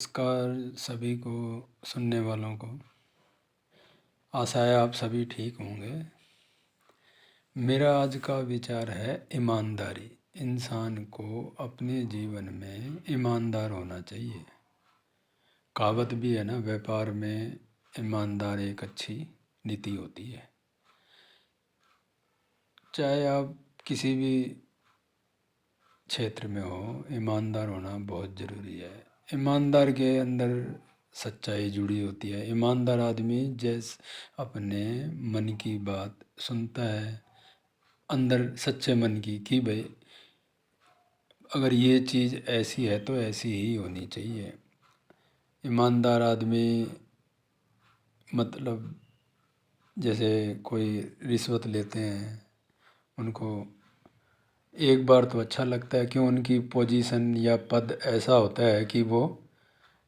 नमस्कार सभी को, सुनने वालों को। आशा है आप सभी ठीक होंगे। मेरा आज का विचार है ईमानदारी। इंसान को अपने जीवन में ईमानदार होना चाहिए। कहावत भी है ना, व्यापार में ईमानदार एक अच्छी नीति होती है। चाहे आप किसी भी क्षेत्र में हो, ईमानदार होना बहुत ज़रूरी है। ईमानदार के अंदर सच्चाई जुड़ी होती है। ईमानदार आदमी जैसे अपने मन की बात सुनता है, अंदर सच्चे मन की, कि भाई अगर ये चीज़ ऐसी है तो ऐसी ही होनी चाहिए। ईमानदार आदमी मतलब जैसे कोई रिश्वत लेते हैं, उनको एक बार तो अच्छा लगता है कि उनकी पोजीशन या पद ऐसा होता है कि वो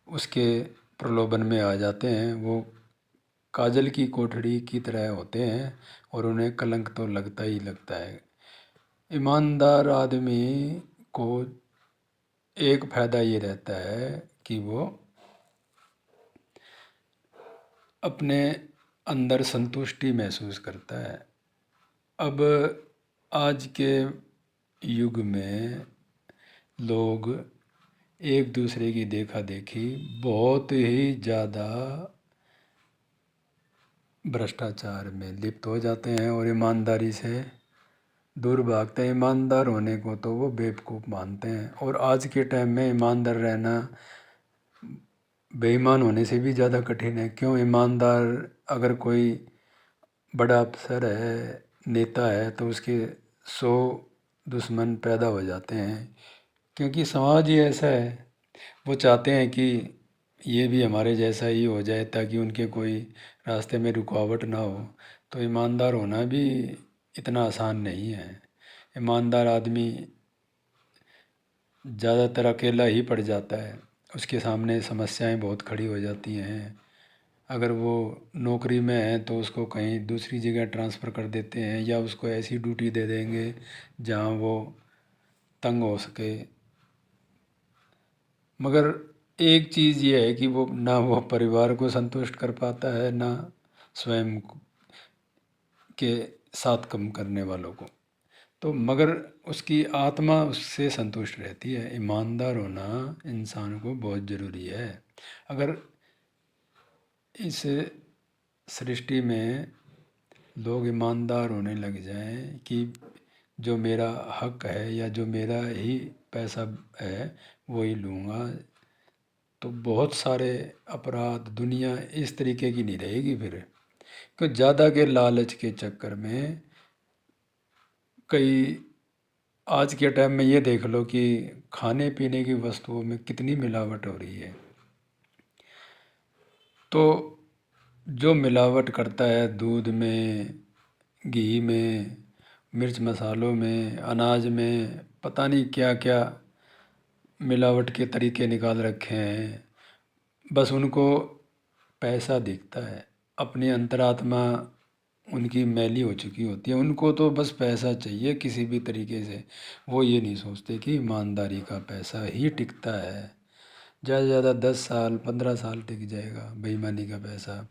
उसके प्रलोभन में आ जाते हैं। वो काजल की कोठड़ी की तरह होते हैं और उन्हें कलंक तो लगता ही लगता है। ईमानदार आदमी को एक फ़ायदा ये रहता है कि वो अपने अंदर संतुष्टि महसूस करता है। अब आज के युग में लोग एक दूसरे की देखा देखी बहुत ही ज़्यादा भ्रष्टाचार में लिप्त हो जाते हैं और ईमानदारी से दूर भागते हैं। ईमानदार होने को तो वो बेवकूफ़ मानते हैं। और आज के टाइम में ईमानदार रहना बेईमान होने से भी ज़्यादा कठिन है। क्यों? ईमानदार अगर कोई बड़ा अफसर है, नेता है, तो उसके 100 दुश्मन पैदा हो जाते हैं। क्योंकि समाज ही ऐसा है। वो चाहते हैं कि ये भी हमारे जैसा ही हो जाए ताकि उनके कोई रास्ते में रुकावट ना हो। तो ईमानदार होना भी इतना आसान नहीं है। ईमानदार आदमी ज़्यादातर अकेला ही पड़ जाता है। उसके सामने समस्याएं बहुत खड़ी हो जाती हैं। अगर वो नौकरी में है तो उसको कहीं दूसरी जगह ट्रांसफ़र कर देते हैं या उसको ऐसी ड्यूटी दे देंगे जहाँ वो तंग हो सके। मगर एक चीज़ ये है कि वो ना वो परिवार को संतुष्ट कर पाता है, ना स्वयं के साथ कम करने वालों को। तो मगर उसकी आत्मा उससे संतुष्ट रहती है। ईमानदार होना इंसान को बहुत ज़रूरी है। अगर इस सृष्टि में लोग ईमानदार होने लग जाएं कि जो मेरा हक है या जो मेरा ही पैसा है वो ही लूँगा, तो बहुत सारे अपराध, दुनिया इस तरीके की नहीं रहेगी फिर। क्योंकि ज़्यादा के लालच के चक्कर में कई आज के टाइम में ये देख लो कि खाने पीने की वस्तुओं में कितनी मिलावट हो रही है। तो जो मिलावट करता है दूध में, घी में, मिर्च मसालों में, अनाज में, पता नहीं क्या क्या मिलावट के तरीके निकाल रखे हैं। बस उनको पैसा दिखता है। अपनी अंतरात्मा उनकी मैली हो चुकी होती है। उनको तो बस पैसा चाहिए किसी भी तरीके से। वो ये नहीं सोचते कि ईमानदारी का पैसा ही टिकता है। ज़्यादा से ज़्यादा 10 साल 15 साल टिक जाएगा बेईमानी का पैसा,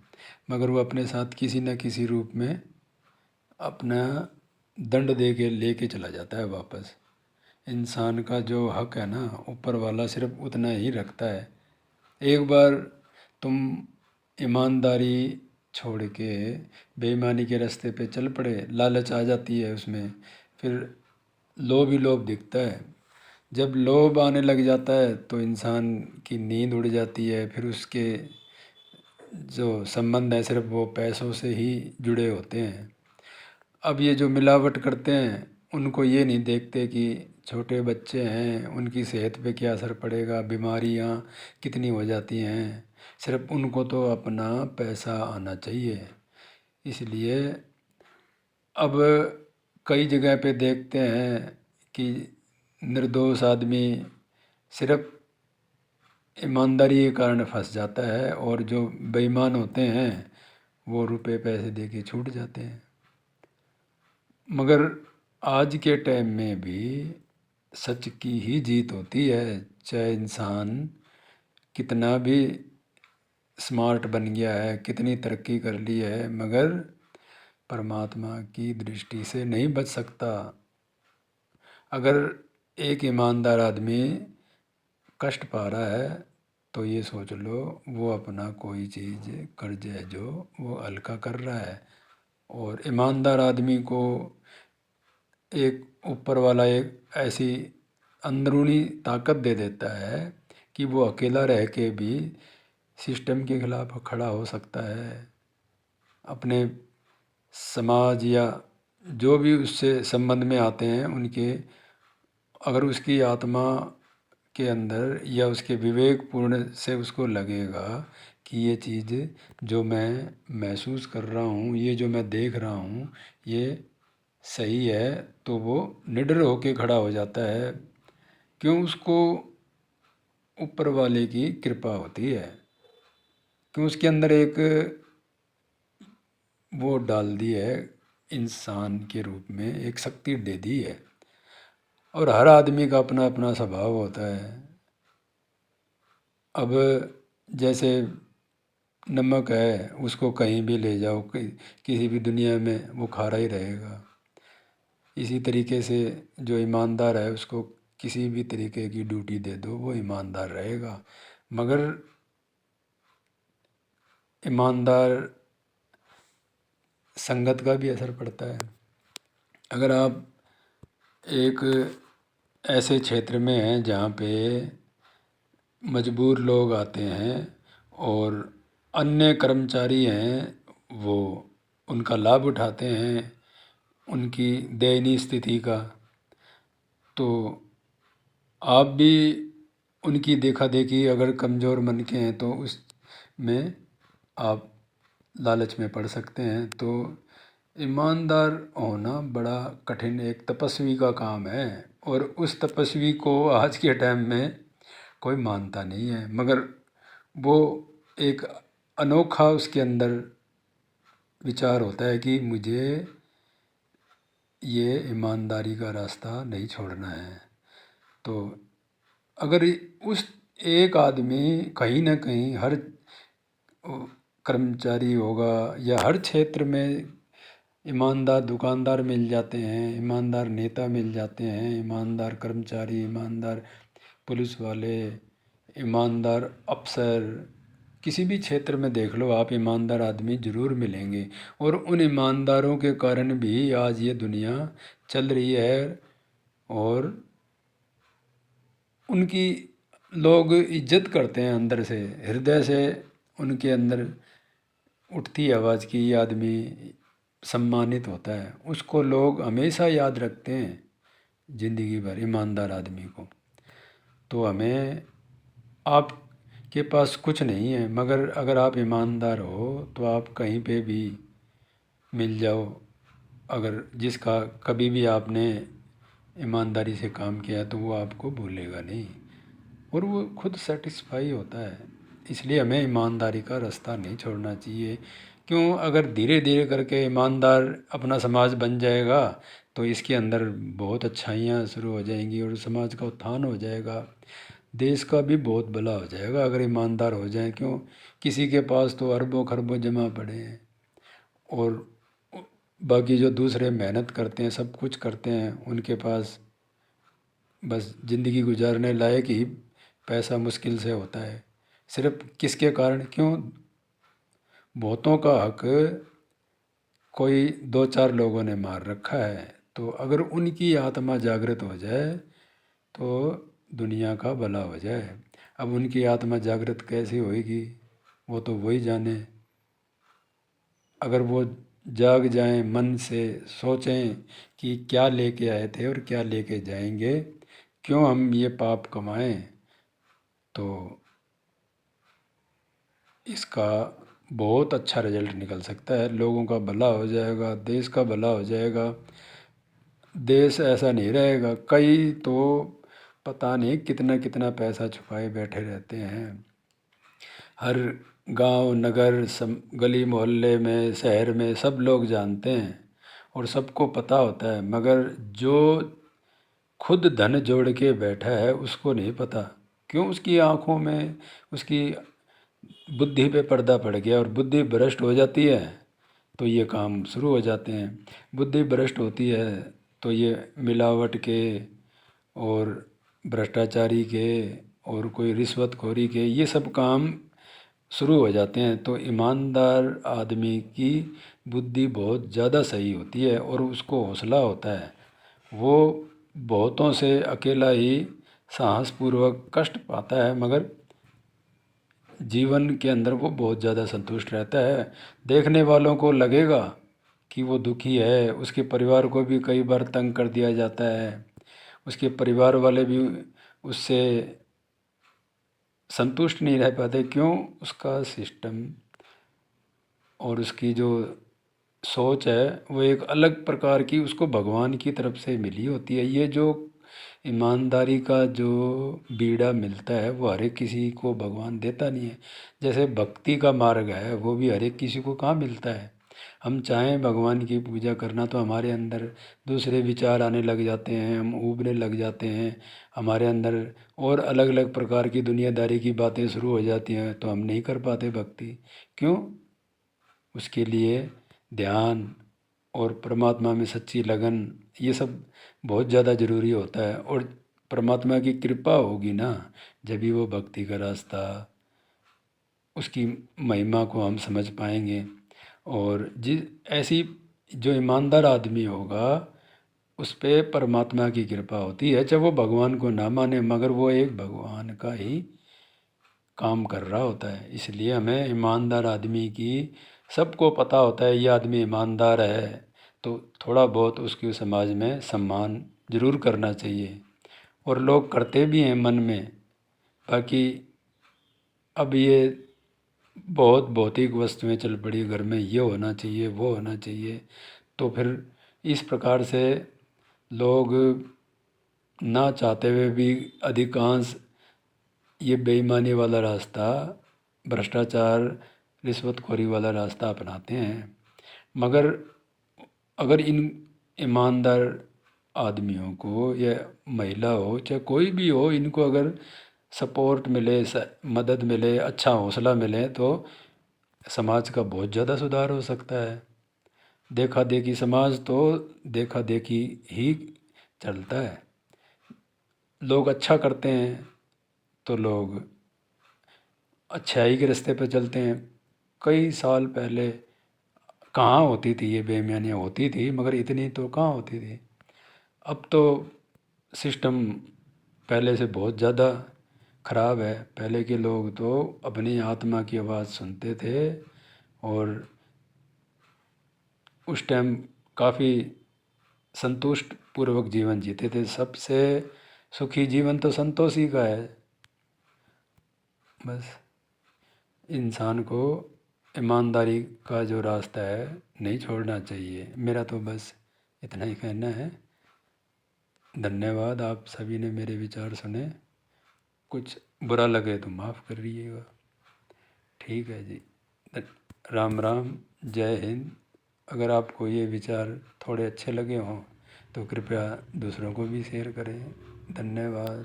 मगर वो अपने साथ किसी न किसी रूप में अपना दंड दे के लेके चला जाता है वापस। इंसान का जो हक है ना, ऊपर वाला सिर्फ उतना ही रखता है। एक बार तुम ईमानदारी छोड़ के बेईमानी के रास्ते पे चल पड़े, लालच आ जाती है उसमें, फिर लोभ ही लोभ दिखता है। जब लोभ आने लग जाता है तो इंसान की नींद उड़ जाती है। फिर उसके जो संबंध है सिर्फ वो पैसों से ही जुड़े होते हैं। अब ये जो मिलावट करते हैं उनको ये नहीं देखते कि छोटे बच्चे हैं, उनकी सेहत पे क्या असर पड़ेगा, बीमारियां कितनी हो जाती हैं। सिर्फ उनको तो अपना पैसा आना चाहिए। इसलिए अब कई जगह पे देखते हैं कि निर्दोष आदमी सिर्फ ईमानदारी के कारण फंस जाता है और जो बेईमान होते हैं वो रुपए पैसे दे के छूट जाते हैं। मगर आज के टाइम में भी सच की ही जीत होती है। चाहे इंसान कितना भी स्मार्ट बन गया है, कितनी तरक्की कर ली है, मगर परमात्मा की दृष्टि से नहीं बच सकता। अगर एक ईमानदार आदमी कष्ट पा रहा है तो ये सोच लो वो अपना कोई चीज़ कर्ज है जो वो हल्का कर रहा है। और ईमानदार आदमी को एक ऊपर वाला एक ऐसी अंदरूनी ताकत दे देता है कि वो अकेला रह के भी सिस्टम के खिलाफ खड़ा हो सकता है। अपने समाज या जो भी उससे संबंध में आते हैं उनके, अगर उसकी आत्मा के अंदर या उसके विवेकपूर्ण से उसको लगेगा कि ये चीज़ जो मैं महसूस कर रहा हूँ, ये जो मैं देख रहा हूँ, ये सही है, तो वो निडर होके खड़ा हो जाता है। क्यों? उसको ऊपर वाले की कृपा होती है। क्यों? उसके अंदर एक वो डाल दी है, इंसान के रूप में एक शक्ति दे दी है। और हर आदमी का अपना अपना स्वभाव होता है। अब जैसे नमक है, उसको कहीं भी ले जाओ, किसी भी दुनिया में वो खारा ही रहेगा। इसी तरीके से जो ईमानदार है उसको किसी भी तरीके की ड्यूटी दे दो, वो ईमानदार रहेगा। मगर ईमानदार संगत का भी असर पड़ता है। अगर आप एक ऐसे क्षेत्र में हैं जहाँ पे मजबूर लोग आते हैं और अन्य कर्मचारी हैं वो उनका लाभ उठाते हैं उनकी दयनीय स्थिति का, तो आप भी उनकी देखा देखी अगर कमज़ोर मन के हैं तो उसमें आप लालच में पड़ सकते हैं। तो ईमानदार होना बड़ा कठिन एक तपस्वी का काम है, और उस तपस्वी को आज के टाइम में कोई मानता नहीं है। मगर वो एक अनोखा उसके अंदर विचार होता है कि मुझे ये ईमानदारी का रास्ता नहीं छोड़ना है। तो अगर उस एक आदमी कहीं ना कहीं हर कर्मचारी होगा या हर क्षेत्र में ईमानदार दुकानदार मिल जाते हैं, ईमानदार नेता मिल जाते हैं, ईमानदार कर्मचारी, ईमानदार पुलिस वाले, ईमानदार अफसर, किसी भी क्षेत्र में देख लो आप ईमानदार आदमी ज़रूर मिलेंगे। और उन ईमानदारों के कारण भी आज ये दुनिया चल रही है और उनकी लोग इज्जत करते हैं अंदर से, हृदय से उनके अंदर उठती आवाज़ की ये आदमी सम्मानित होता है। उसको लोग हमेशा याद रखते हैं ज़िंदगी भर, ईमानदार आदमी को। तो हमें, आपके पास कुछ नहीं है मगर अगर आप ईमानदार हो तो आप कहीं पे भी मिल जाओ, अगर जिसका कभी भी आपने ईमानदारी से काम किया तो वो आपको भूलेगा नहीं और वो खुद सेटिस्फाई होता है। इसलिए हमें ईमानदारी का रास्ता नहीं छोड़ना चाहिए। क्यों? अगर धीरे धीरे करके ईमानदार अपना समाज बन जाएगा तो इसके अंदर बहुत अच्छाइयाँ शुरू हो जाएंगी और समाज का उत्थान हो जाएगा, देश का भी बहुत भला हो जाएगा अगर ईमानदार हो जाए। क्यों? किसी के पास तो अरबों खरबों जमा पड़े हैं और बाकी जो दूसरे मेहनत करते हैं, सब कुछ करते हैं, उनके पास बस ज़िंदगी गुजारने लायक ही पैसा मुश्किल से होता है। सिर्फ किसके कारण? क्यों? बहुतों का हक कोई दो चार लोगों ने मार रखा है। तो अगर उनकी आत्मा जागृत हो जाए तो दुनिया का भला हो जाए। अब उनकी आत्मा जागृत कैसे होएगी वो तो वही जाने। अगर वो जाग जाएं, मन से सोचें कि क्या लेके आए थे और क्या लेके जाएंगे, क्यों हम ये पाप कमाएं, तो इसका बहुत अच्छा रिजल्ट निकल सकता है। लोगों का भला हो जाएगा, देश का भला हो जाएगा। देश ऐसा नहीं रहेगा, कई तो पता नहीं कितना कितना पैसा छुपाए बैठे रहते हैं। हर गांव नगर गली मोहल्ले में शहर में सब लोग जानते हैं और सबको पता होता है, मगर जो खुद धन जोड़ के बैठा है उसको नहीं पता। क्यों? उसकी आँखों में, उसकी बुद्धि पे पर्दा पड़ गया और बुद्धि भ्रष्ट हो जाती है तो ये काम शुरू हो जाते हैं। बुद्धि भ्रष्ट होती है तो ये मिलावट के और भ्रष्टाचारी के और कोई रिश्वतखोरी के ये सब काम शुरू हो जाते हैं। तो ईमानदार आदमी की बुद्धि बहुत ज़्यादा सही होती है और उसको हौसला होता है। वो बहुतों से अकेला ही साहसपूर्वक कष्ट पाता है, मगर जीवन के अंदर वो बहुत ज़्यादा संतुष्ट रहता है। देखने वालों को लगेगा कि वो दुखी है, उसके परिवार को भी कई बार तंग कर दिया जाता है, उसके परिवार वाले भी उससे संतुष्ट नहीं रह पाते। क्यों? उसका सिस्टम और उसकी जो सोच है वो एक अलग प्रकार की उसको भगवान की तरफ से मिली होती है। ये जो ईमानदारी का जो बीड़ा मिलता है वो हर एक किसी को भगवान देता नहीं है। जैसे भक्ति का मार्ग है वो भी हर एक किसी को कहाँ मिलता है। हम चाहें भगवान की पूजा करना तो हमारे अंदर दूसरे विचार आने लग जाते हैं, हम ऊबने लग जाते हैं, हमारे अंदर और अलग अलग प्रकार की दुनियादारी की बातें शुरू हो जाती हैं तो हम नहीं कर पाते भक्ति। क्यों? उसके लिए ध्यान और परमात्मा में सच्ची लगन ये सब बहुत ज़्यादा ज़रूरी होता है। और परमात्मा की कृपा होगी ना, जब भी वो भक्ति का रास्ता, उसकी महिमा को हम समझ पाएंगे। और ऐसी जो ईमानदार आदमी होगा उस पे परमात्मा की कृपा होती है, चाहे वो भगवान को ना माने मगर वो एक भगवान का ही काम कर रहा होता है। इसलिए हमें ईमानदार आदमी की, सबको पता होता है ये आदमी ईमानदार है तो थोड़ा बहुत उसके समाज में सम्मान ज़रूर करना चाहिए। और लोग करते भी हैं मन में। बाकी अब ये बहुत भौतिक वस्तुएं चल पड़ी घर में, ये होना चाहिए वो होना चाहिए, तो फिर इस प्रकार से लोग ना चाहते हुए भी अधिकांश ये बेईमानी वाला रास्ता, भ्रष्टाचार, रिश्वतखोरी वाला रास्ता अपनाते हैं। मगर अगर इन ईमानदार आदमियों को या महिला हो चाहे कोई भी हो, इनको अगर सपोर्ट मिले, मदद मिले, अच्छा हौसला मिले तो समाज का बहुत ज़्यादा सुधार हो सकता है। देखा देखी समाज तो देखा देखी ही चलता है। लोग अच्छा करते हैं तो लोग अच्छाई के रास्ते पर चलते हैं। कई साल पहले कहाँ होती थी ये बेईमानियाँ? होती थी मगर इतनी तो कहाँ होती थी। अब तो सिस्टम पहले से बहुत ज़्यादा ख़राब है। पहले के लोग तो अपनी आत्मा की आवाज़ सुनते थे और उस टाइम काफ़ी संतुष्ट पूर्वक जीवन जीते थे। सबसे सुखी जीवन तो संतोषी का है। बस इंसान को ईमानदारी का जो रास्ता है नहीं छोड़ना चाहिए। मेरा तो बस इतना ही कहना है। धन्यवाद, आप सभी ने मेरे विचार सुने। कुछ बुरा लगे तो माफ़ कर दीजिएगा। ठीक है जी। राम राम, जय हिंद। अगर आपको ये विचार थोड़े अच्छे लगे हों तो कृपया दूसरों को भी शेयर करें। धन्यवाद।